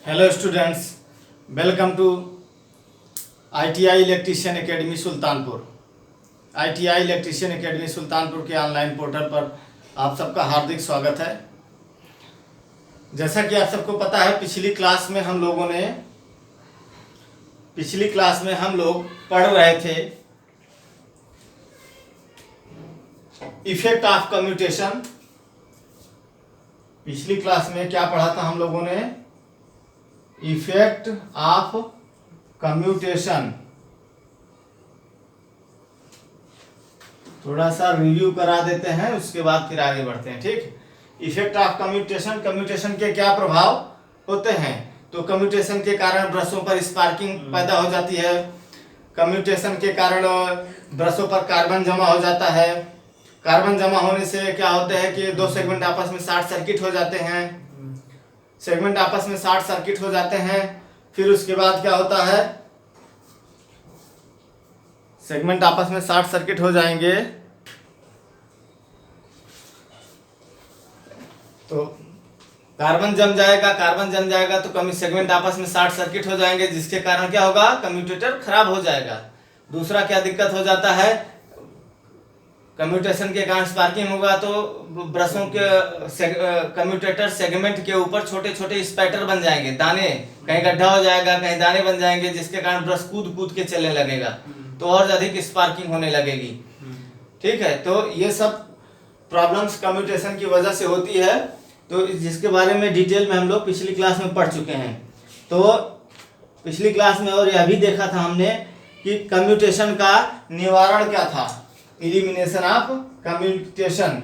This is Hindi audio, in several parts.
Hello students, welcome to ITI electrician academy Sultanpur. ITI electrician academy Sultanpur के ऑनलाइन पोर्टल पर आप सबका हार्दिक स्वागत है। जैसा कि आप सबको पता है, पिछली क्लास में हम लोग पढ़ रहे थे इफेक्ट ऑफ कम्यूटेशन। पिछली क्लास में क्या पढ़ा था हम लोगों ने? Effect of commutation. थोड़ा सा रिव्यू करा देते हैं, उसके बाद फिर आगे बढ़ते हैं। ठीक, इफेक्ट ऑफ कम्यूटेशन। कम्यूटेशन के क्या प्रभाव होते हैं? तो कम्यूटेशन के कारण ब्रशों पर स्पार्किंग पैदा हो जाती है। कम्यूटेशन के कारण ब्रशों पर कार्बन जमा हो जाता है। कार्बन जमा होने से क्या होता है कि दो सेगमेंट आपस में शॉर्ट सर्किट हो जाते हैं। सेगमेंट आपस में शॉर्ट सर्किट हो जाते हैं। फिर उसके बाद क्या होता है? सेगमेंट आपस में शॉर्ट सर्किट हो जाएंगे तो कार्बन जम जाएगा तो कमी सेगमेंट आपस में शॉर्ट सर्किट हो जाएंगे, जिसके कारण क्या होगा? कम्यूटेटर खराब हो जाएगा। दूसरा क्या दिक्कत हो जाता है? कम्यूटेशन के कारण स्पार्किंग होगा तो ब्रशों के कम्यूटेटर सेगमेंट के ऊपर छोटे छोटे स्पैटर बन जाएंगे, दाने। कहीं गड्ढा हो जाएगा, कहीं दाने बन जाएंगे, जिसके कारण ब्रश कूद कूद के चलने लगेगा तो और अधिक स्पार्किंग होने लगेगी। ठीक है, तो ये सब प्रॉब्लम्स कम्यूटेशन की वजह से होती है, तो जिसके बारे में डिटेल में हम लोग पिछली क्लास में पढ़ चुके हैं। तो पिछली क्लास में और यह भी देखा था हमने कि कम्यूटेशन का निवारण क्या था। Elimination of commutation.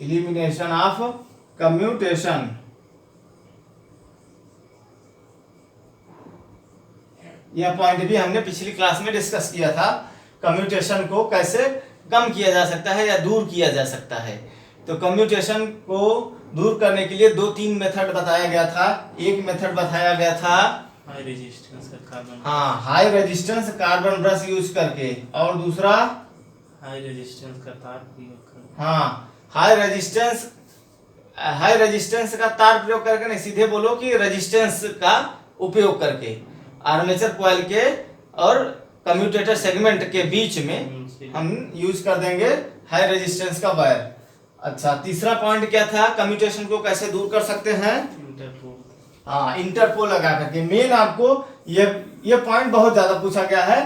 Elimination of commutation. यह पॉइंट भी हमने पिछली क्लास में डिस्कस किया था। कम्यूटेशन को कैसे कम किया जा सकता है या दूर किया जा सकता है। तो कम्यूटेशन को दूर करने के लिए 2-3 मेथड बताया गया था। एक मेथड बताया गया था हाई रेजिस्टेंस का carbon, high resistance carbon brush use करके, और दूसरा हाई रेजिस्टेंस का तार प्रयोग कर, हाई रेजिस्टेंस का तार प्रयोग करके। नहीं, सीधे बोलो कि रेजिस्टेंस का उपयोग करके आर्मेचर कॉइल के और कम्यूटेटर सेगमेंट के बीच में हम यूज कर देंगे हाई रेजिस्टेंस का वायर। अच्छा, तीसरा पॉइंट क्या था? कम्यूटेशन को कैसे दूर कर सकते हैं? इंटरपोल। इंटरपोल लगा करके। मेन आपको ये पॉइंट बहुत ज्यादा पूछा गया है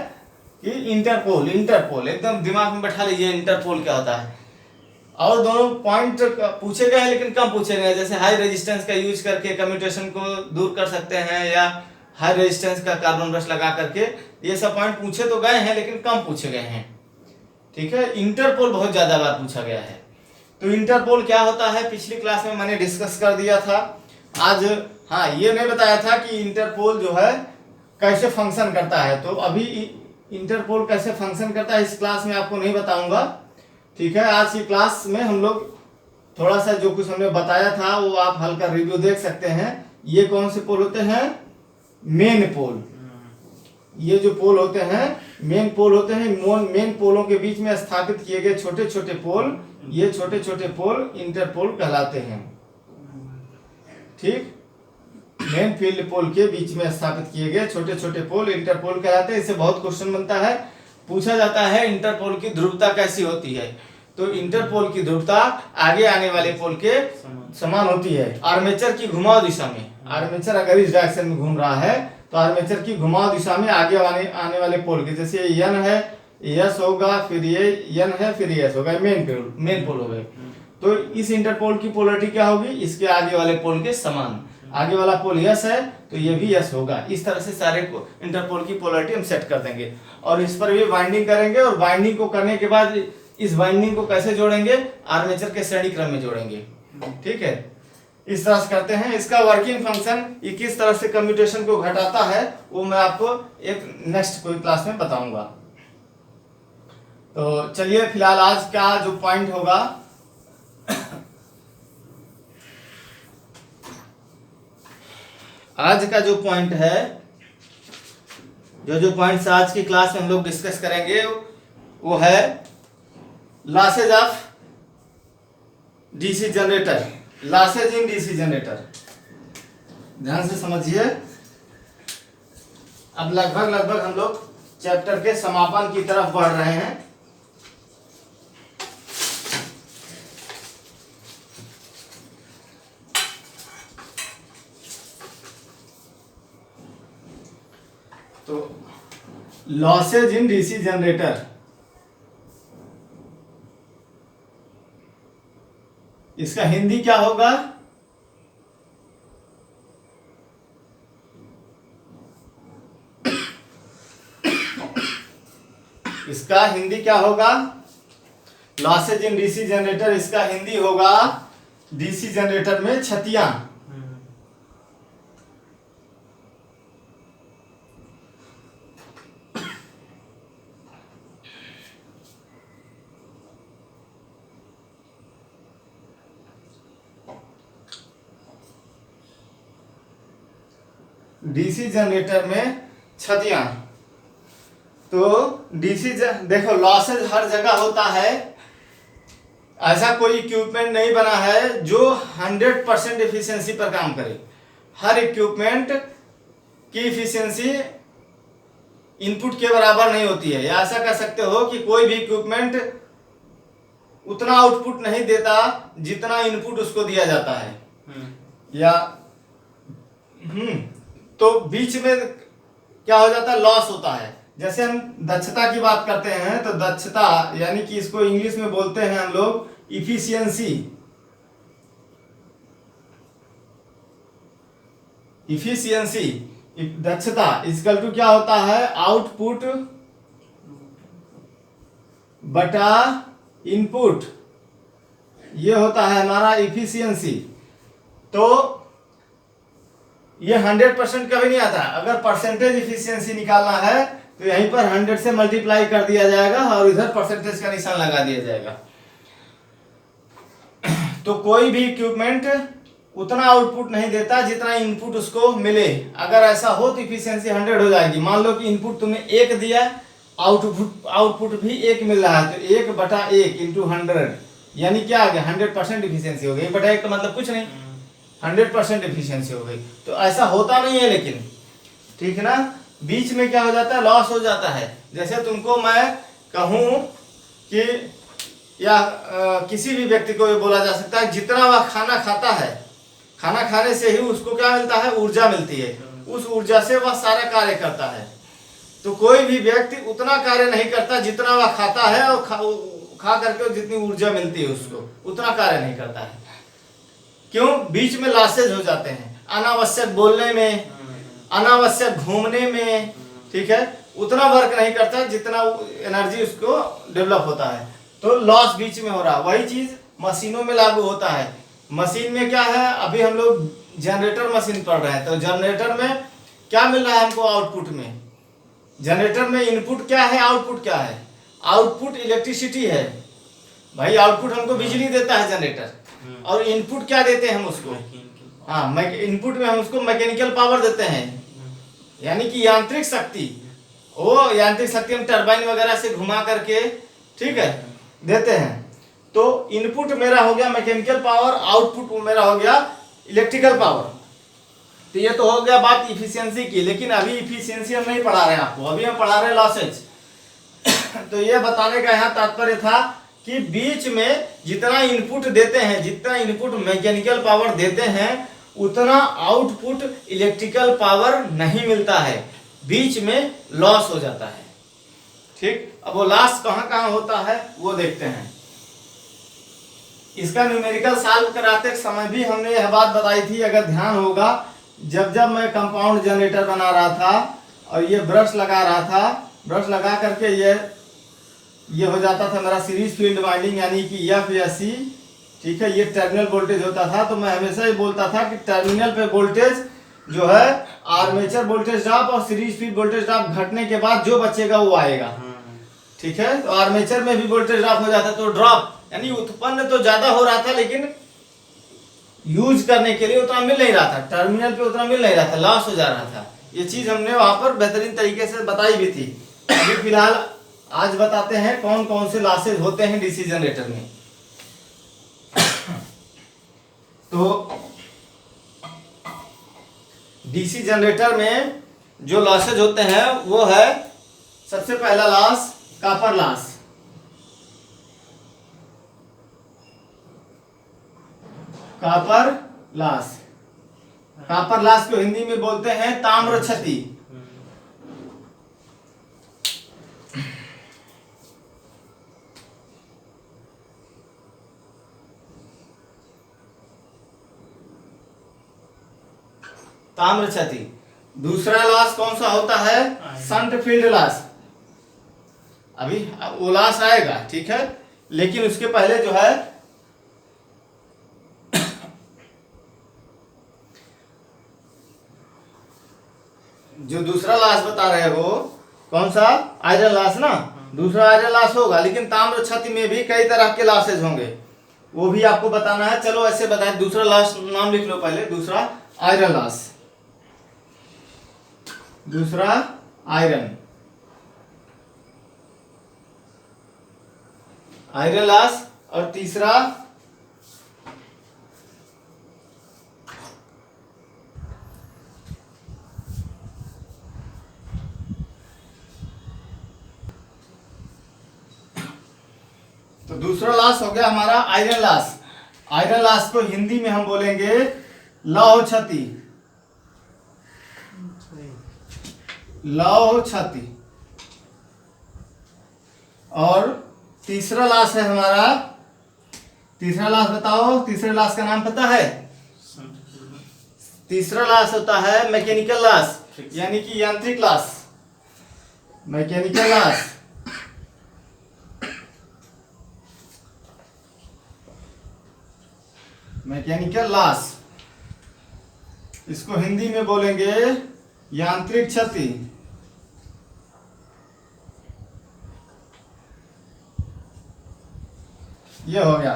कि इंटरपोल एकदम दिमाग में बैठा लीजिए, इंटरपोल क्या होता है। और दोनों पॉइंट पूछे गए हैं लेकिन कम पूछे गए हैं। जैसे हाई रेजिस्टेंस का यूज करके कम्यूटेशन को दूर कर सकते हैं, या हाई रेजिस्टेंस का कार्बन ब्रश लगा करके। ये सब पॉइंट पूछे तो गए हैं लेकिन कम पूछे गए हैं। ठीक है, इंटरपोल बहुत ज्यादा बार पूछा गया है। तो इंटरपोल क्या होता है पिछली क्लास में मैंने डिस्कस कर दिया था। आज ये नहीं बताया था कि इंटरपोल जो है कैसे फंक्शन करता है। तो अभी इंटरपोल कैसे फंक्शन करता है इस क्लास में आपको नहीं बताऊंगा। ठीक है, आज की क्लास में हम लोग थोड़ा सा जो कुछ हमने बताया था वो आप हल्का रिव्यू देख सकते हैं। ये कौन से पोल होते हैं? मेन पोल। ये जो पोल होते हैं मेन पोल होते हैं। मेन पोलों के बीच में स्थापित किए गए छोटे छोटे पोल, ये छोटे छोटे पोल इंटरपोल कहलाते हैं। ठीक, मेन फील्ड पोल के बीच में स्थापित किए गए छोटे छोटे पोल इंटरपोल कहलाते हैं। इससे बहुत क्वेश्चन बनता है, पूछा जाता है इंटरपोल की ध्रुवता कैसी होती है। तो इंटरपोल की ध्रुवता आगे आने वाले पोल के समान होती है। आर्मेचर की घुमाव दिशा में, आर्मेचर अगर इस डायरेक्शन में घूम रहा है तो आर्मेचर की घुमाव दिशा में आगे आने वाले पोल के, जैसे ये एन है, एस होगा, फिर ये एन है, फिर एस होगा, मेन पोल हो गए। तो इस इंटरपोल की पोलरिटी क्या होगी? इसके आगे वाले पोल के समान। आगे वाला पोल यस है तो ये भी यस होगा। इस तरह से सारे इंटरपोल की पोलरिटी हम सेट कर देंगे और इस पर भी बाइंडिंग करेंगे। और बाइंडिंग को करने के बाद इस बाइंडिंग को कैसे जोड़ेंगे? आर्मेचर के श्रेणी क्रम में जोड़ेंगे। ठीक है, इस तरह से करते हैं। इसका वर्किंग फंक्शन ये किस तरह से कम्यूटेशन को घटाता है वो मैं आपको एक नेक्स्ट कोई क्लास में बताऊंगा। तो चलिए, फिलहाल आज का जो पॉइंट होगा आज का जो पॉइंट है, जो पॉइंट्स आज की क्लास में हम लोग डिस्कस करेंगे वो है losses of DC generator, losses in DC generator. ध्यान से समझिए। अब लगभग हम लोग चैप्टर के समापन की तरफ बढ़ रहे हैं। तो लॉसेज इन डीसी जनरेटर, इसका हिंदी क्या होगा? इसका हिंदी क्या होगा? लॉसेज इन डीसी जनरेटर, इसका हिंदी होगा डीसी जनरेटर में क्षतियां। डीसी जनरेटर में क्षतियां। तो देखो लॉसेज हर जगह होता है। ऐसा कोई इक्विपमेंट नहीं बना है जो 100% एफिशिएंसी पर काम करे। हर इक्विपमेंट की एफिशिएंसी इनपुट के बराबर नहीं होती है, या ऐसा कह सकते हो कि कोई भी इक्विपमेंट उतना आउटपुट नहीं देता जितना इनपुट उसको दिया जाता है। या तो बीच में क्या हो जाता है? लॉस होता है। जैसे हम दक्षता की बात करते हैं तो दक्षता यानी कि इसको इंग्लिश में बोलते हैं हम लोग इफिशियंसी। इफिशियंसी दक्षता इक्वल टू क्या होता है? आउटपुट बटा इनपुट, ये होता है हमारा इफिशियंसी। तो ये 100% कभी नहीं आता। अगर परसेंटेज इफिशियंसी निकालना है तो यहीं पर 100 से मल्टीप्लाई कर दिया जाएगा और इधर परसेंटेज का निशान लगा दिया जाएगा। तो कोई भी इक्विपमेंट उतना आउटपुट नहीं देता जितना इनपुट उसको मिले। अगर ऐसा हो तो इफिशियंसी 100 हो जाएगी। मान लो कि इनपुट तुमने 1 दिया, आउटपुट भी 1 मिल रहा है, तो 1/1 इंटू 100 यानी क्या आ गया? 100% इफिशियंसी हो गई। 1/1 का मतलब कुछ नहीं, 100% एफिशिएंसी हो गई। तो ऐसा होता नहीं है, लेकिन ठीक है ना। बीच में क्या हो जाता है? लॉस हो जाता है। जैसे तुमको मैं कहूं कि या किसी भी व्यक्ति को ये बोला जा सकता है जितना वह खाना खाता है, खाना खाने से ही उसको क्या मिलता है? ऊर्जा मिलती है। उस ऊर्जा से वह सारा कार्य करता है। तो कोई भी व्यक्ति उतना कार्य नहीं करता जितना वह खाता है, और खा करके जितनी ऊर्जा मिलती है उसको उतना कार्य नहीं करता है। क्यों? बीच में लॉसेज हो जाते हैं, अनावश्यक बोलने में, अनावश्यक घूमने में, ठीक है, उतना वर्क नहीं करता जितना एनर्जी उसको डेवलप होता है। तो लॉस बीच में हो रहा। वही चीज मशीनों में लागू होता है। मशीन में क्या है? अभी हम लोग जनरेटर मशीन पढ़ रहे हैं, तो जनरेटर में क्या मिल रहा है हमको? आउटपुट में। जनरेटर में इनपुट क्या है, आउटपुट क्या है? आउटपुट इलेक्ट्रिसिटी है भाई। आउटपुट हमको बिजली देता है जनरेटर, और इनपुट क्या देते हैं हम उसको? हाँ, इनपुट में हम उसको मैकेनिकल पावर देते हैं, यानी कि यांत्रिक शक्ति। वो यांत्रिक शक्ति हम टरबाइन वगैरह से घुमा करके, ठीक है, देते हैं। तो इनपुट मेरा हो गया मैकेनिकल पावर, आउटपुट मेरा हो गया इलेक्ट्रिकल पावर। तो ये तो हो गया बात इफिशियंसी की। लेकिन अभी इफिशियंसी हम नहीं पढ़ा रहे हैं आपको, अभी हम पढ़ा रहे हैं लॉसेज। तो ये बताने का यहाँ तात्पर्य था कि बीच में जितना इनपुट देते हैं, जितना इनपुट मैकेनिकल पावर देते हैं, उतना आउटपुट इलेक्ट्रिकल पावर नहीं मिलता है। बीच में लॉस हो जाता है। ठीक, अब वो लॉस कहाँ कहाँ होता है वो देखते हैं। इसका न्यूमेरिकल सॉल्व कराते समय भी हमने यह बात बताई थी, अगर ध्यान होगा, जब मैं कंपाउंड जनरेटर बना रहा था और ये ब्रश लगा रहा था, ब्रश लगा करके ये हो जाता था मेरा सीरीज फील्ड वाइंडिंग, यानी कि एफ या सी, ठीक है, ये टर्मिनल वोल्टेज होता था। तो मैं हमेशा ये बोलता था कि टर्मिनल पे वोल्टेज जो है आर्मेचर वोल्टेज ड्रॉप और सीरीज फील्ड वोल्टेज ड्रॉप घटने के बाद जो बचेगा वो आएगा। ठीक है, तो आर्मेचर में भी वोल्टेज ड्रॉप हो जाता, तो ड्रॉप यानी उत्पन्न तो ज्यादा हो रहा था, लेकिन यूज करने के लिए उतना मिल नहीं रहा था, टर्मिनल पे उतना मिल नहीं रहा था, लॉस हो जा रहा था। ये चीज हमने वहां पर बेहतरीन तरीके से बताई भी थी। अभी फिलहाल आज बताते हैं कौन कौन से लॉसेज होते हैं डीसी जनरेटर में। तो डीसी जनरेटर में जो लॉसेज होते हैं वो है सबसे पहला loss copper loss. Copper loss, copper loss को हिंदी में बोलते हैं ताम्र क्षति। ताम्र क्षति। दूसरा लॉस कौन सा होता है? Shunt field loss. अभी वो लॉस आएगा, ठीक है, लेकिन उसके पहले जो है जो दूसरा लॉस बता रहे हो कौन सा? आयरन लॉस ना। दूसरा आयरन लॉस होगा, लेकिन ताम्र क्षति में भी कई तरह के लॉसेज होंगे, वो भी आपको बताना है। चलो ऐसे बताए, दूसरा लॉस नाम लिख लो पहले। दूसरा आयरन लॉस, दूसरा आयरन लॉस, और तीसरा तो दूसरा लॉस हो गया हमारा आयरन लॉस। आयरन लॉस को हिंदी में हम बोलेंगे लौह क्षति। लौह क्षति। और तीसरा लॉस है हमारा, तीसरा लॉस बताओ, तीसरे लॉस का नाम पता है? तीसरा लॉस होता है मैकेनिकल लॉस, यानी कि यांत्रिक loss. Mechanical loss. Mechanical loss, इसको हिंदी में बोलेंगे यांत्रिक क्षति। ये हो गया।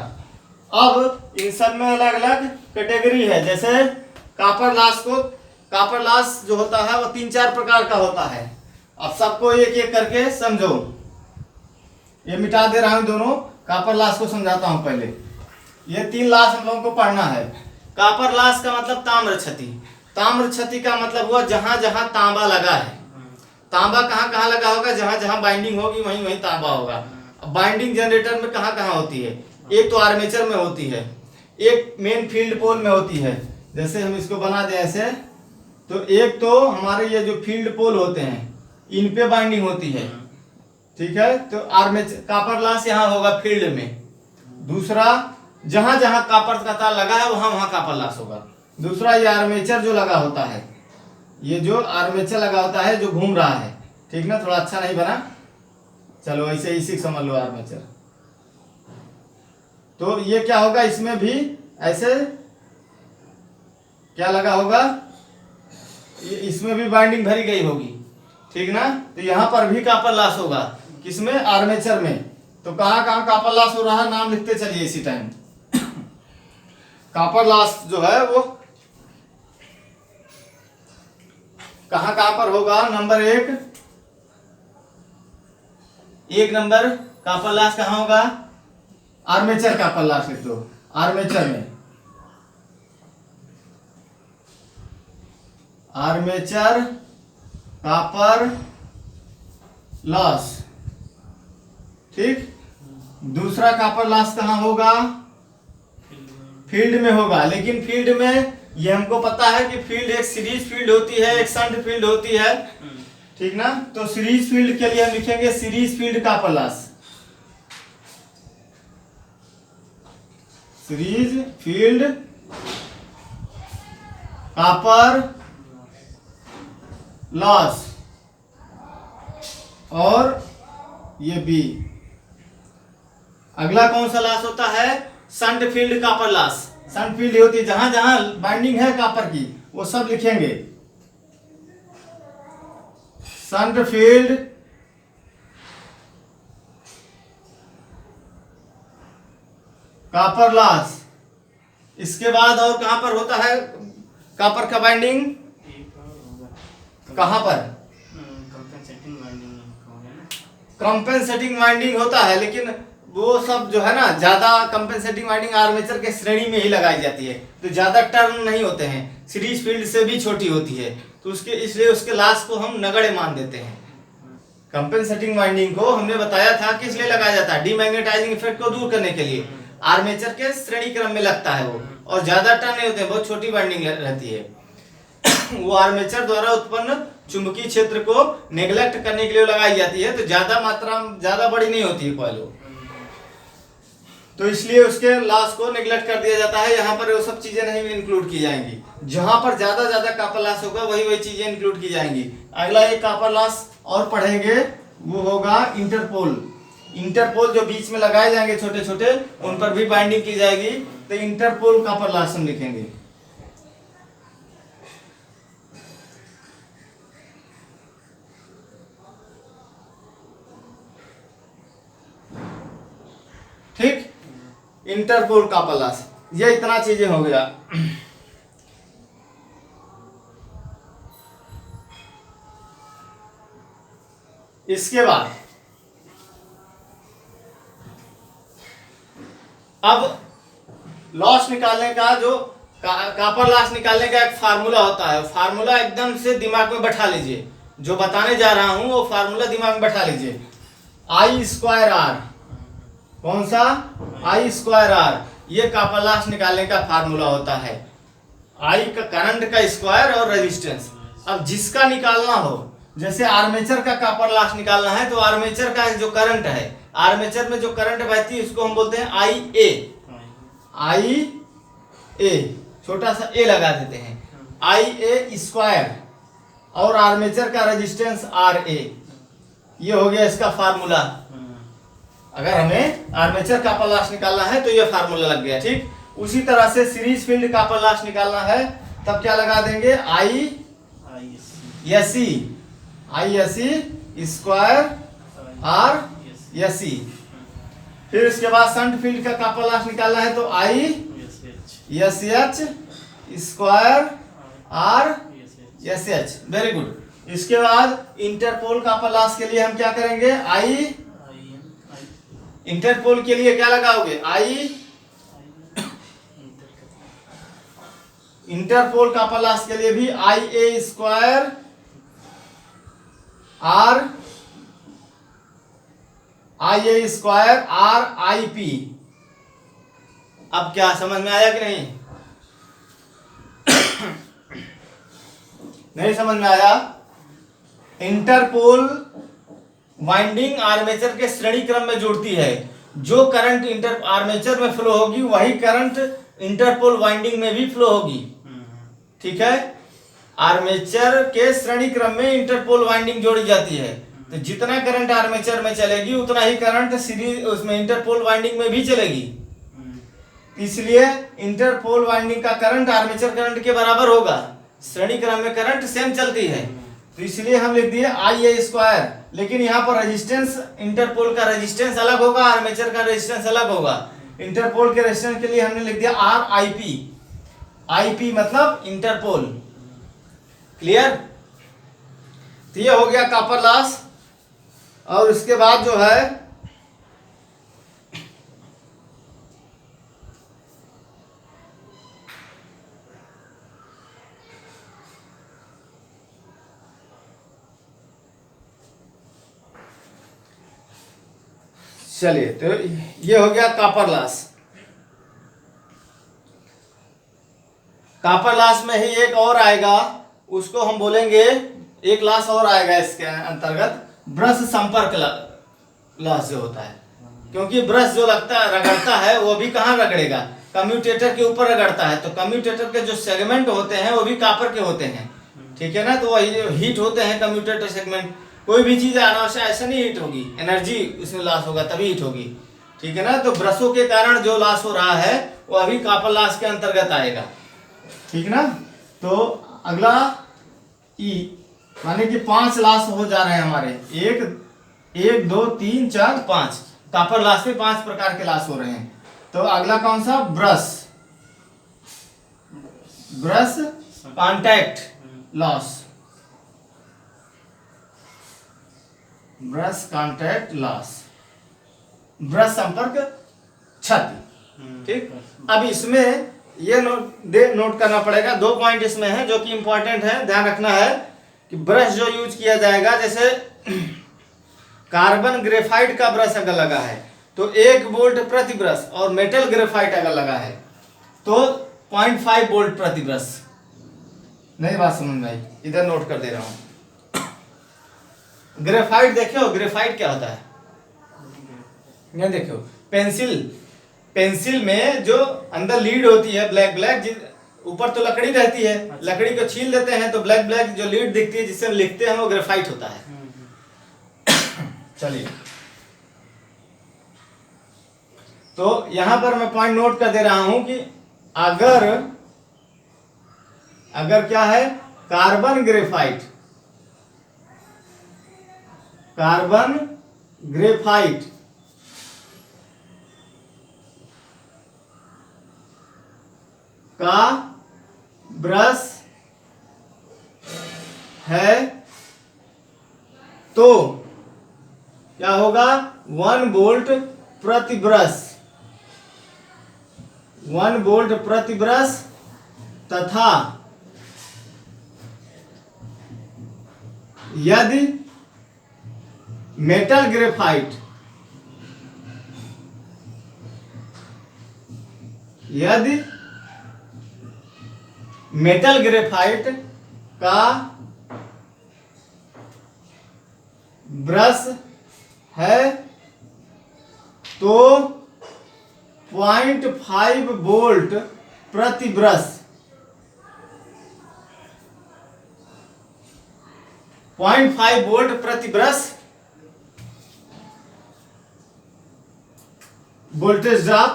अब इन सब में अलग अलग कैटेगरी है। जैसे कॉपर लॉस को, कॉपर लॉस जो होता है वो 3-4 प्रकार का होता है। अब सबको एक एक करके समझो। ये मिटा दे रहा हूं, दोनों कॉपर लॉस को समझाता हूं पहले। ये 3 लॉस हम लोगों को पढ़ना है। कॉपर लॉस का मतलब ताम्र क्षति। ताम्र क्षति का मतलब हुआ जहां जहां तांबा लगा है। तांबा कहाँ कहाँ लगा होगा? जहां जहां बाइंडिंग होगी वहीं वहीं तांबा होगा। बाइंडिंग जनरेटर में कहाँ कहाँ होती है? एक तो आर्मेचर में होती है, एक मेन फील्ड पोल में होती है। जैसे हम इसको बना दें ऐसे, तो एक तो हमारे ये जो फील्ड पोल होते हैं इन पे बाइंडिंग होती है, ठीक है। तो आर्मेचर कॉपर लॉस यहाँ होगा फील्ड में। दूसरा जहां जहां कॉपर का तार लगा है वहां वहां कॉपर लॉस होगा। दूसरा ये आर्मेचर जो लगा होता है, ये जो आर्मेचर लगा होता है जो घूम रहा है, ठीक ना, थोड़ा अच्छा नहीं बना, चलो ऐसे इसी समझ लो आर्मेचर। तो ये क्या होगा, इसमें भी ऐसे क्या लगा होगा, इसमें भी बाइंडिंग भरी गई होगी, ठीक ना। तो यहां पर भी कॉपर लॉस होगा, किसमें? आर्मेचर में। तो कहां कहां कॉपर लॉस हो रहा है नाम लिखते चलिए इसी टाइम। कॉपर लॉस जो है वो कहां कहां पर होगा? नंबर 1 नंबर कॉपर लॉस कहां होगा? आर्मेचर कॉपर लॉस लिख दो, आर्मेचर में। आर्मेचर कॉपर लॉस, ठीक। दूसरा कॉपर लॉस कहां होगा? फील्ड में होगा। लेकिन फील्ड में ये हमको पता है कि फील्ड एक सीरीज फील्ड होती है, एक शंट फील्ड होती है, ठीक ना। तो सीरीज फील्ड के लिए हम लिखेंगे series field copper loss. Series field copper loss. और ये बी। अगला कौन सा लॉस होता है? Shunt field copper loss. Shunt field होती है जहां जहां बाइंडिंग है कॉपर की, वो सब लिखेंगे। Shunt field copper loss. इसके बाद और कहां पर होता है कॉपर का बाइंडिंग? कहां पर? कंपेंसेटिंग वाइंडिंग होगा ना। कंपेंसेटिंग वाइंडिंग होता है, लेकिन वो सब जो है ना ज्यादा कंपेंसेटिंग वाइंडिंग आर्मेचर के श्रेणी में ही लगाई जाती है, तो ज्यादा टर्न नहीं होते हैं, सीरीज फील्ड से भी छोटी होती है, तो उसके इसलिए उसके लास को हम नगण्य मान देते हैं। कंपेंसेटिंग वाइंडिंग को हमने बताया था किस लिए लगाया जाता है, डीमैग्नेटाइजिंग इफेक्ट को दूर करने के लिए। आर्मेचर के श्रेणी क्रम में लगता है वो, और ज्यादा टर्न नहीं होते हैं, बहुत छोटी वाइंडिंग रहती है। वो आर्मेचर द्वारा उत्पन्न चुंबकीय क्षेत्र को नेग्लेक्ट करने के लिए लगाई जाती है, तो ज्यादा मात्रा में ज्यादा बड़ी नहीं होती है कॉइल, तो इसलिए उसके लॉस को नेग्लेक्ट कर दिया जाता है। यहाँ पर वो सब चीजें नहीं इंक्लूड की जाएंगी, जहां पर ज्यादा कॉपर लॉस होगा वही चीजें इंक्लूड की जाएंगी। अगला एक कॉपर लॉस और पढ़ेंगे, वो होगा इंटरपोल। इंटरपोल जो बीच में लगाए जाएंगे छोटे छोटे, उन पर भी बाइंडिंग की जाएगी, तो इंटरपोल कॉपर लॉस हम लिखेंगे। ठीक, इंटरपोल कॉपर लॉस, ये इतना चीजें हो गया। इसके बाद अब लॉस निकालने का जो कॉपर लॉस निकालने का एक फार्मूला होता है, फार्मूला एकदम से दिमाग में बैठा लीजिए, जो बताने जा रहा हूं वो फार्मूला दिमाग में बैठा लीजिए। आई स्क्वायर आर, कौन सा, आई स्क्वायर आर, ये कॉपर लॉस निकालने का फार्मूला होता है। आई का करंट का स्क्वायर और रेजिस्टेंस। अब जिसका निकालना हो, जैसे आर्मेचर का कॉपर लॉस निकालना है, तो आर्मेचर का जो करंट है, आर्मेचर में जो करंट बहती है उसको हम बोलते हैं आई ए। आई ए, छोटा सा ए लगा देते हैं, आई ए स्क्वायर, और आर्मेचर का रेजिस्टेंस आर ए, ये हो गया इसका फार्मूला। अगर हमें आर्मेचर कॉपर लॉस निकालना है तो ये फार्मूला लग गया। ठीक, उसी तरह से सीरीज फील्ड कॉपर लॉस निकालना है, तब क्या लगा देंगे, I S C, I S C square R S C. फिर इसके बाद शंट फील्ड का कॉपर लॉस निकालना है, तो I S H square R S H. Very good. इसके बाद इंटरपोल कॉपर लॉस के लिए हम क्या करेंगे, आई, इंटरपोल के लिए क्या लगाओगे, आई, इंटरपोल कॉपर लॉस के लिए भी I A square R, I A square R I P. अब क्या समझ में आया कि नहीं? नहीं समझ में आया? इंटरपोल वाइंडिंग आर्मेचर के श्रेणी क्रम में जुड़ती है। जो करंट इंटर आर्मेचर में फ्लो होगी वही करंट इंटरपोल वाइंडिंग में भी फ्लो होगी। ठीक है, आर्मेचर के श्रेणी क्रम में इंटरपोल वाइंडिंग जोड़ी जाती है, तो जितना करंट आर्मेचर में चलेगी उतना ही करंट सीरीज उसमें इंटरपोल वाइंडिंग में भी चलेगी। इसलिए इंटरपोल वाइंडिंग का करंट आर्मेचर करंट के बराबर होगा, श्रेणी क्रम में करंट सेम चलती है, तो इसलिए हम लिख दिए आई ए स्क्वायर। लेकिन यहाँ पर रेजिस्टेंस, इंटरपोल का रेजिस्टेंस अलग होगा, आर्मेचर का रेजिस्टेंस अलग होगा। इंटरपोल के रेजिस्टेंस के लिए हमने लिख दिया are I P, I P मतलब इंटरपोल। क्लियर? तो ये हो गया कॉपर लॉस। और उसके बाद जो है चलिए, तो ये हो गया कॉपर लॉस। कॉपर लॉस में ही एक और आएगा, उसको हम बोलेंगे, एक लॉस और आएगा इसके अंतर्गत, ब्रश संपर्क लॉस जो होता है। क्योंकि ब्रश जो लगता है, रगड़ता है, वो भी कहाँ रगड़ेगा, कम्यूटेटर के ऊपर रगड़ता है, तो कम्यूटेटर के जो सेगमेंट होते हैं वो भी कॉपर के होते हैं। ठीक है ना, तो वही हीट होते हैं कम्यूटेटर सेगमेंट। कोई भी चीज अनावश्यक ऐसा नहीं हीट होगी, एनर्जी उसमें लॉस होगा तभी हीट होगी। ठीक है ना, तो ब्रशों के कारण जो लॉस हो रहा है वो अभी कॉपर लॉस के अंतर्गत आएगा। ठीक ना, तो अगला ई, माने कि 5 लॉस हो जा रहे हैं हमारे, 1 2 3 4 5 कॉपर लॉस में 5 प्रकार के लॉस हो रहे हैं। तो अगला कौन सा, brush, brush contact loss, brush contact loss. Brush संपर्क क्षति। ठीक, अब इसमें ये नोट करना पड़ेगा, 2 पॉइंट इसमें है जो कि इंपॉर्टेंट है, ध्यान रखना है कि ब्रश जो यूज किया जाएगा, जैसे कार्बन ग्रेफाइट का ब्रश अगर लगा है तो 1 वोल्ट प्रति ब्रश, और मेटल ग्रेफाइट अगर लगा है तो 0.5 वोल्ट प्रति ब्रश। नहीं बात समझ में आई, इधर नोट कर दे रहा हूं। ग्रेफाइट देखो, ग्रेफाइट क्या होता है, ये देखो पेंसिल में जो अंदर लीड होती है ब्लैक, ऊपर तो लकड़ी रहती है, लकड़ी को छील देते हैं तो ब्लैक जो लीड दिखती है जिससे हम लिखते हैं वो ग्रेफाइट होता है। चलिए, तो यहां पर मैं पॉइंट नोट कर दे रहा हूं कि अगर क्या है, कार्बन ग्रेफाइट का ब्रश है तो क्या होगा, 1 वोल्ट प्रति ब्रश, 1 वोल्ट प्रति ब्रश, तथा यदि मेटल ग्रेफाइट का ब्रश है तो 0.5 वोल्ट प्रति ब्रश, 0.5 वोल्ट प्रति ब्रश वोल्टेज ड्रॉप,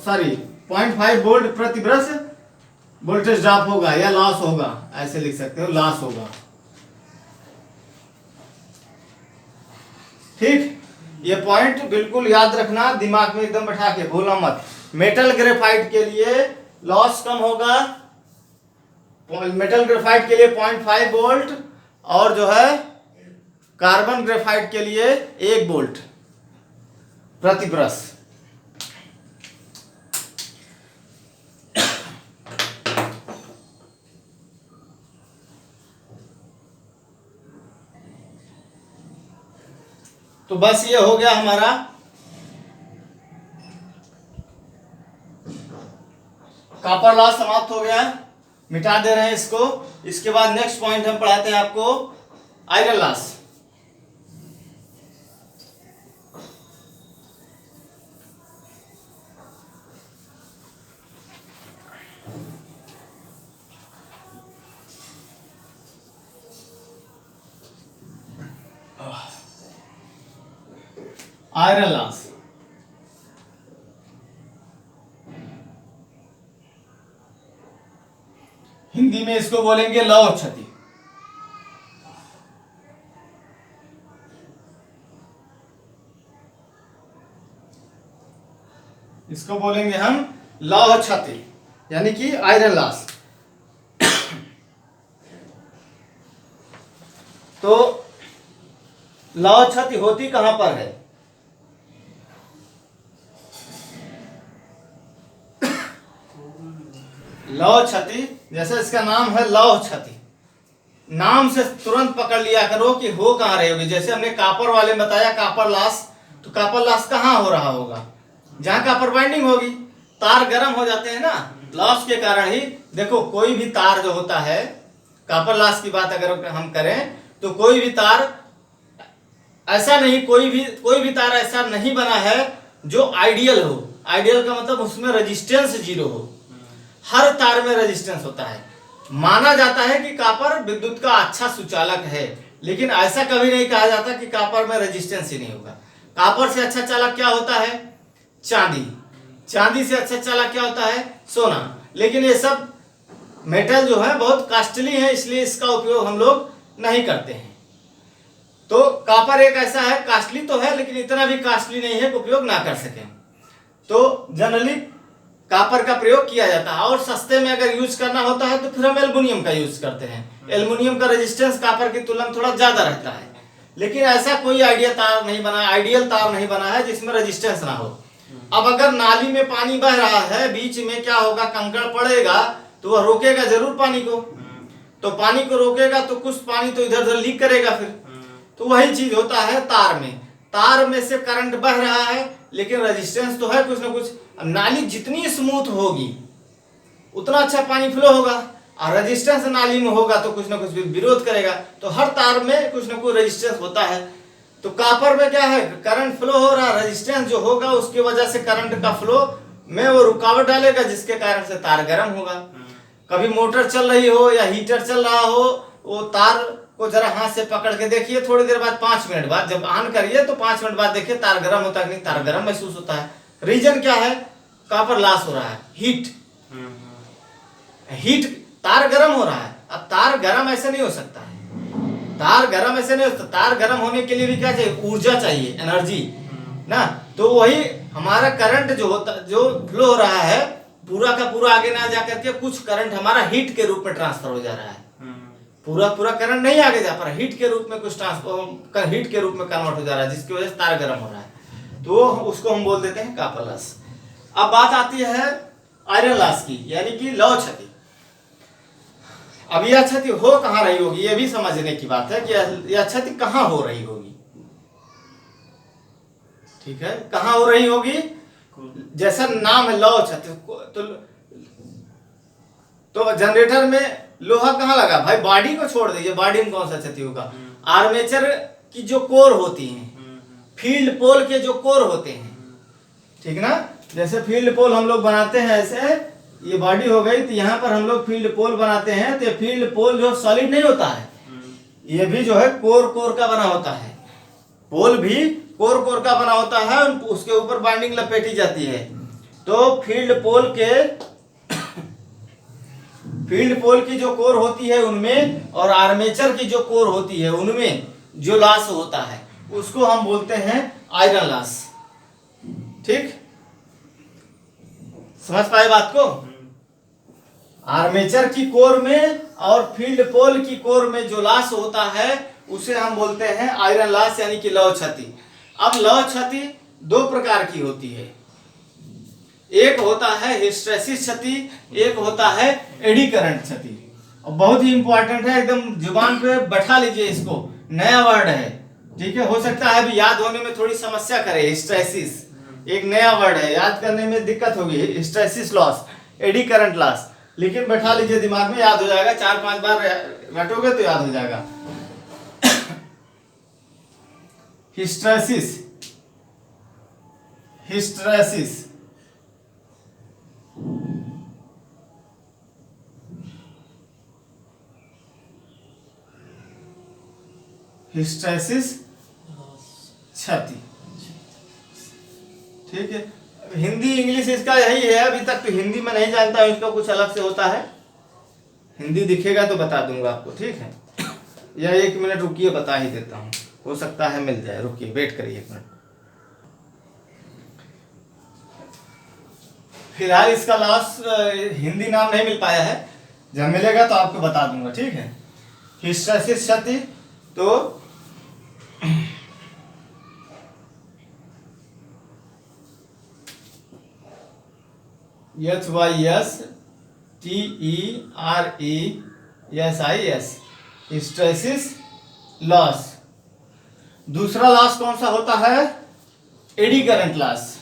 0.5 वोल्ट प्रति ब्रश वोल्टेज ड्रॉप होगा या लॉस होगा, ऐसे लिख सकते हो, लॉस होगा। ठीक, ये पॉइंट बिल्कुल याद रखना, दिमाग में एकदम बैठा के, भूलना मत। मेटल ग्रेफाइट के लिए लॉस कम होगा, मेटल ग्रेफाइट के लिए 0.5 वोल्ट, और जो है कार्बन ग्रेफाइट के लिए 1 वोल्ट प्रति ब्रश। तो बस ये हो गया हमारा कॉपर लॉस समाप्त हो गया, मिटा दे रहे हैं इसको। इसके बाद नेक्स्ट पॉइंट हम पढ़ाते हैं आपको iron loss. Iron loss, Hindi में इसको बोलेंगे लौह क्षति। इसको बोलेंगे हम लौह क्षति, यानी कि आयरन लॉस। तो लौह क्षति होती कहां पर है? लौह क्षति, जैसे इसका नाम है लौह क्षति, नाम से तुरंत पकड़ लिया करो कि हो कहां रही होगी। जैसे हमने कॉपर वाले में बताया कॉपर लॉस, तो कॉपर लॉस कहां हो रहा होगा? जहां कॉपर बाइंडिंग होगी। तार गर्म हो जाते हैं ना लॉस के कारण ही। देखो कोई भी तार जो होता है, कॉपर लॉस की बात अगर हम करें तो कोई भी तार ऐसा नहीं, कोई भी तार ऐसा नहीं बना है जो आइडियल हो। आइडियल का मतलब उसमें रेजिस्टेंस 0 हो। हर तार में रेजिस्टेंस होता है। माना जाता है कि कॉपर विद्युत का अच्छा सुचालक है, लेकिन ऐसा कभी नहीं कहा जाता कि कॉपर में रेजिस्टेंस ही नहीं होगा। कॉपर से अच्छा चालक क्या होता है? चांदी। चांदी से अच्छा चालक क्या होता है? सोना। लेकिन ये सब मेटल जो है बहुत कॉस्टली है, इसलिए इसका उपयोग हम लोग नहीं करते हैं। तो कॉपर एक ऐसा है, कॉस्टली तो है लेकिन इतना भी कॉस्टली नहीं है कि उपयोग ना कर सकें। तो जनरली कॉपर का प्रयोग किया जाता है। और सस्ते में अगर यूज करना होता है तो फिर हम एल्युमिनियम का यूज करते हैं। एल्युमिनियम का रेजिस्टेंस कॉपर की तुलना में थोड़ा ज्यादा रहता है, लेकिन ऐसा कोई आइडियल तार नहीं बना है जिसमें रेजिस्टेंस ना हो। अब अगर नाली में पानी बह रहा है, बीच में क्या होगा, कंकड़ पड़ेगा तो वह रोकेगा जरूर पानी को, तो पानी को रोकेगा तो कुछ पानी तो इधर उधर लीक करेगा फिर। तो वही चीज होता है तार में से करंट बह रहा है लेकिन रेजिस्टेंस तो है कुछ ना कुछ। अब नाली जितनी स्मूथ होगी उतना अच्छा पानी फ्लो होगा, और रेजिस्टेंस नाली में होगा तो कुछ ना कुछ विरोध करेगा। तो हर तार में कुछ ना कुछ रेजिस्टेंस होता है। तो कॉपर में क्या है, करंट फ्लो हो रहा है, रेजिस्टेंस जो होगा उसकी वजह से करंट का फ्लो में वो रुकावट डालेगा, जिसके कारण से तार गर्म होगा। कभी मोटर चल रही हो या हीटर चल रहा हो, वो तार को जरा हाथ से पकड़ के देखिए, थोड़ी देर बाद 5 मिनट बाद जब ऑन करिए तो 5 मिनट बाद देखिए तार गर्म होता है कि नहीं, तार गर्म महसूस होता है। रीजन क्या है, कॉपर लॉस हो रहा है, हीट तार गर्म हो रहा है। अब तार गर्म ऐसे नहीं हो सकता है, तार गर्म ऐसे नहीं हो सकता। तार गर्म होने के लिए भी क्या चाहिए, ऊर्जा चाहिए, एनर्जी ना। तो वही हमारा करंट जो फ्लो हो रहा है पूरा का पूरा आगे ना जा करके कुछ करंट हमारा हीट के रूप में ट्रांसफर हो जा रहा है। पूरा करंट नहीं आगे जा पा रहा, हीट के रूप में कुछ ट्रांसफर, हीट के रूप में कन्वर्ट हो जा रहा है, जिसकी वजह से तार गर्म हो रहा है। तो उसको हम बोल देते हैं कॉपर लॉस। अब बात आती है आयरन लॉस की, यानी कि लौह क्षति। अब यह क्षति हो कहाँ रही होगी, यह भी समझने की बात है कि यह क्षति कहाँ हो रही होगी। ठीक है, कहाँ हो रही होगी, जैसा नाम है लौह क्षति, तो जनरेटर में लोहा कहाँ लगा भाई, बॉडी को छोड़ दीजिए, बॉडी में कौन सा क्षति होगा। आर्मेचर की जो कोर होती है, फील्ड पोल के जो कोर होते हैं, ठीक ना, जैसे फील्ड पोल हम लोग बनाते हैं, ऐसे ये बॉडी हो गई, तो यहाँ पर हम लोग फील्ड पोल बनाते हैं। तो फील्ड पोल जो सॉलिड नहीं होता है, ये भी जो है कोर का बना होता है। पोल भी कोर का बना होता है, उसके ऊपर बाइंडिंग लपेटी जाती है। तो फील्ड पोल की जो कोर होती है उनमें, और आर्मेचर की जो कोर होती है उनमें जो लॉस होता है उसको हम बोलते हैं आयरन लॉस। ठीक, समझ पाए बात को। आर्मेचर की कोर में और फील्ड पोल की कोर में जो लॉस होता है उसे हम बोलते हैं आयरन लॉस, यानी कि लौह क्षति। अब लौह क्षति 2 प्रकार की होती है, एक होता है हिस्टैरिसीस क्षति, एक होता है एडी करंट क्षति। और बहुत ही इंपॉर्टेंट है, एकदम जुबान पे बैठा लीजिए इसको, नया वर्ड है। ठीक है, हो सकता है अभी याद होने में थोड़ी समस्या करे। हिस्टैरिसीस एक नया वर्ड है, याद करने में दिक्कत होगी। Hysteresis loss, eddy current loss, लेकिन बैठा लीजिए दिमाग में, याद हो जाएगा। 4-5 बार रटोगे तो याद हो जाएगा। हिस्टैरिसीस क्षति। ठीक है, हिंदी इंग्लिश इसका यही है। अभी तक तो हिंदी में नहीं जानता हूं, इसका कुछ अलग से होता है। हिंदी दिखेगा तो बता दूंगा आपको, ठीक है। या 1 मिनट रुकिए, बता ही देता हूं, हो सकता है मिल जाए। रुकिए, वेट करिए 1 मिनट। फिलहाल इसका लॉस हिंदी नाम नहीं मिल पाया है, जब मिलेगा तो आपको बता दूंगा, ठीक है। हिस्टैरिसीस क्षति तो HYSTERESIS, हिस्टैरिसीस लॉस। दूसरा लॉस कौन सा होता है, eddy current loss.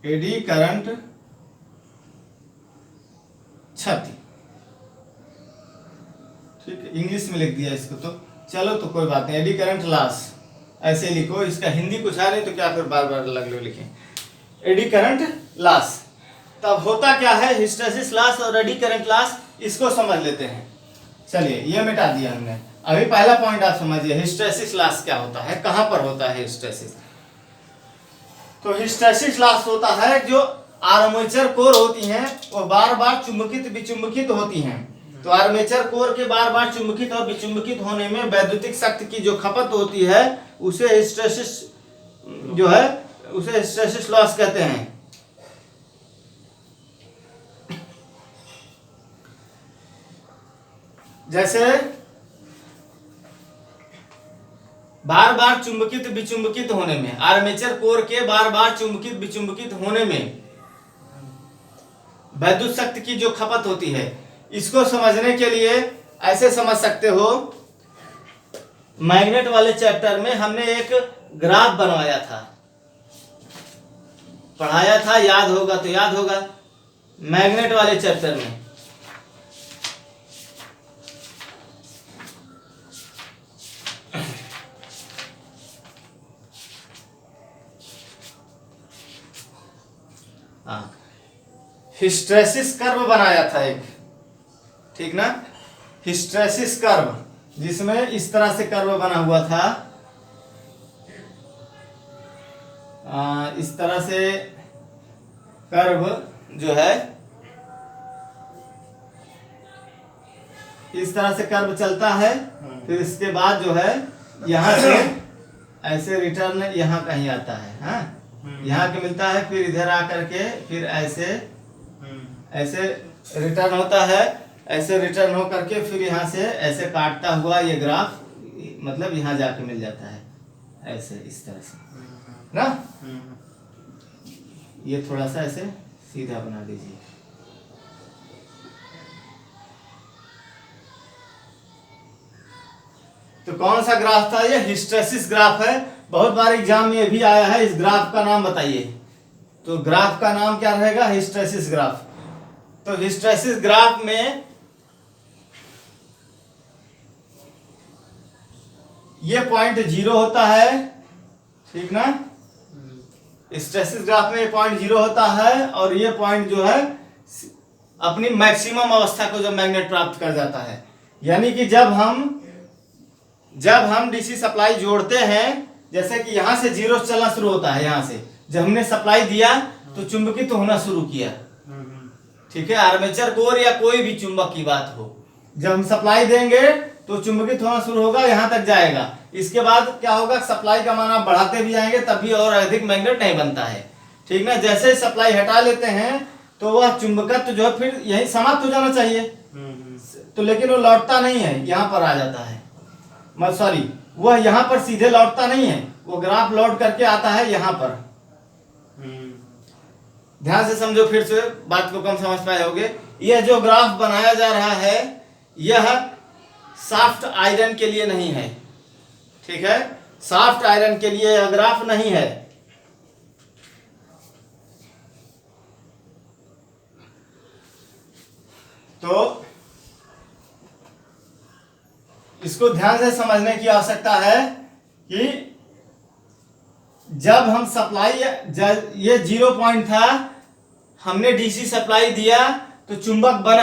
Eddy current क्षति। ठीक है, इंग्लिश में लिख दिया इसको, तो चलो तो कोई बात नहीं। एडी करंट लॉस ऐसे लिखो, इसका हिंदी कुछ आ नहीं तो क्या फिर बार बार अलग अलग लिखें। Eddy current loss. तब होता क्या है, हिस्टैरिसीस लॉस और एडी करंट लॉस, इसको समझ लेते हैं। चलिए, ये मिटा दिया हमने। अभी पहला पॉइंट आप समझिए, हिस्टैरिसीस लॉस क्या होता है, कहां पर होता है हिस्टैरिसीस। तो हिस्टैरिसीस लॉस होता है जो आर्मेचर कोर होती हैं वो बार बार चुंबकित विचुंबकित होती हैं। तो आर्मेचर कोर के बार बार चुंबकित और विचुंबकित होने में वैद्युतिक शक्ति की जो खपत होती है उसे हिस्टैरिसीस लॉस कहते हैं। जैसे बार बार चुंबकित विचुंबकित होने में, आर्मेचर कोर के बार बार चुंबकित विचुंबकित होने में विद्युत शक्ति की जो खपत होती है, इसको समझने के लिए ऐसे समझ सकते हो, मैग्नेट वाले चैप्टर में हमने एक ग्राफ बनवाया था, पढ़ाया था, याद होगा तो याद होगा, मैग्नेट वाले चैप्टर में। हिस्टैरिसीस कर्व बनाया था एक, ठीक ना, हिस्टैरिसीस कर्व, जिसमें इस तरह से कर्व बना हुआ था, इस तरह से कर्व जो है, इस तरह से कर्व चलता है, फिर इसके बाद जो है यहाँ से ऐसे रिटर्न यहाँ कहीं आता है, हाँ, यहाँ के मिलता है, फिर इधर आकर के फिर ऐसे ऐसे रिटर्न होता है, ऐसे रिटर्न हो करके फिर यहाँ से ऐसे काटता हुआ ये ग्राफ मतलब यहाँ जाके मिल जाता है, ऐसे इस तरह से ना। ये थोड़ा सा ऐसे सीधा बना दीजिए। तो कौन सा ग्राफ था ये? हिस्टैरिसीस ग्राफ है, बहुत बार एग्जाम में भी आया है। इस ग्राफ का नाम बताइए। तो ग्राफ का नाम क्या रहेगा? Hysteresis graph. तो हिस्टैरिसीस ग्राफ में ये पॉइंट 0 होता है, ठीक ना। हिस्टैरिसीस ग्राफ में ये पॉइंट 0 होता है और ये पॉइंट जो है अपनी मैक्सिमम अवस्था को जब मैग्नेट प्राप्त कर जाता है, यानी कि जब हम डीसी सप्लाई जोड़ते हैं, जैसे कि यहां से 0 चलना शुरू होता है, यहां से जब हमने सप्लाई दिया तो चुंबकित तो होना शुरू किया, ठीक है। आर्मेचर कोर या कोई भी चुंबक की बात हो, जब हम सप्लाई देंगे तो चुंबकित होना शुरू होगा, यहां तक जाएगा। इसके बाद क्या होगा? सप्लाई का मान आप बढ़ाते भी जाएंगे तब भी और अधिक मैग्नेट नहीं बनता है, ठीक ना। जैसे ही सप्लाई हटा लेते हैं तो वह चुंबकत्व जो है फिर यही समाप्त हो जाना चाहिए, तो लेकिन वो लौटता नहीं है, यहाँ पर आ जाता है। सॉरी, वह यहाँ पर सीधे लौटता नहीं है, वो ग्राफ लौट करके आता है यहाँ पर। ध्यान से समझो, फिर से बात को कम समझ पाए होगे। यह जो ग्राफ बनाया जा रहा है यह सॉफ्ट आयरन के लिए नहीं है, ठीक है। सॉफ्ट आयरन के लिए यह ग्राफ नहीं है। तो इसको ध्यान से समझने की आवश्यकता है कि जब हम सप्लाई, ये 0 पॉइंट था, हमने डीसी सप्लाई दिया तो चुंबक बना।